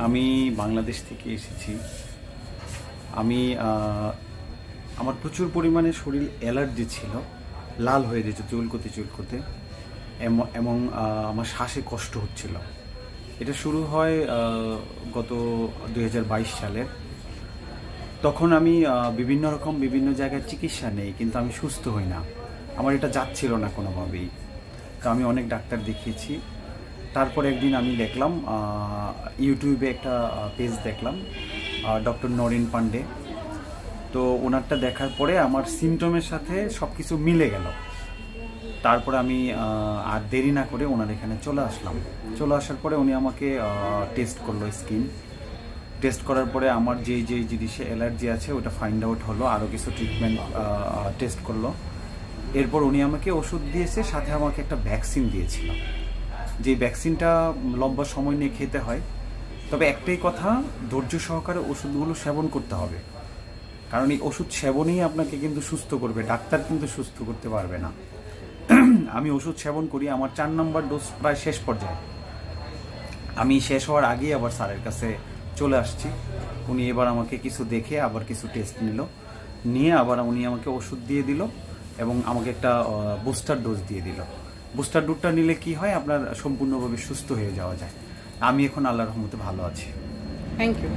আমি বাংলাদেশ থেকে এসেছি। আমি আমার প্রচুর পরিমাণে শরীর অ্যালার্জি ছিল, লাল হয়ে যেত চুলকোতে চুলকোতে, এবং আমার শ্বাসে কষ্ট হচ্ছিল। এটা শুরু হয় গত 2022 সালে। তখন আমি বিভিন্ন জায়গায় চিকিৎসা নেই, কিন্তু আমি সুস্থ হই না। আমার এটা যাচ্ছিল না কোনোভাবেই। তো আমি অনেক ডাক্তার দেখিয়েছি। তারপর একদিন আমি দেখলাম ইউটিউবে একটা পেজ দেখলাম, ডক্টর নরেন পান্ডে। তো ওনারটা দেখার পরে আমার সিমটমের সাথে সব কিছু মিলে গেল। তারপরে আমি আর দেরি না করে ওনার এখানে চলে আসার পরে উনি আমাকে টেস্ট করলো, স্কিন টেস্ট করার পরে আমার যেই জিনিসে অ্যালার্জি আছে ওটা ফাইন্ড আউট হলো। আরও কিছু ট্রিটমেন্ট টেস্ট করলো। এরপর উনি আমাকে ওষুধ দিয়েছে, সাথে আমাকে একটা ভ্যাকসিন দিয়েছিল। যে ভ্যাকসিনটা লম্বা সময় নিয়ে খেতে হয়, তবে একটাই কথা, ধৈর্য সহকারে ওষুধগুলো সেবন করতে হবে। কারণ এই ওষুধ সেবনেই আপনাকে কিন্তু সুস্থ করবে, ডাক্তার কিন্তু সুস্থ করতে পারবে না। আমি ওষুধ সেবন করি, আমার 4 নম্বর ডোজ প্রায় শেষ পর্যায়ে। আমি শেষ হওয়ার আগেই আবার স্যারের কাছে চলে আসছি। উনি এবার আমাকে কিছু দেখে আবার কিছু টেস্ট নিয়ে আবার উনি আমাকে ওষুধ দিয়ে দিল এবং আমাকে একটা বুস্টার ডোজ দিয়ে দিল। বুস্টার ডোজটা নিলে কি হয়, আপনার সম্পূর্ণভাবে সুস্থ হয়ে যাওয়া যায়। আমি এখন আল্লাহর রহমতে ভালো আছি। Thank you.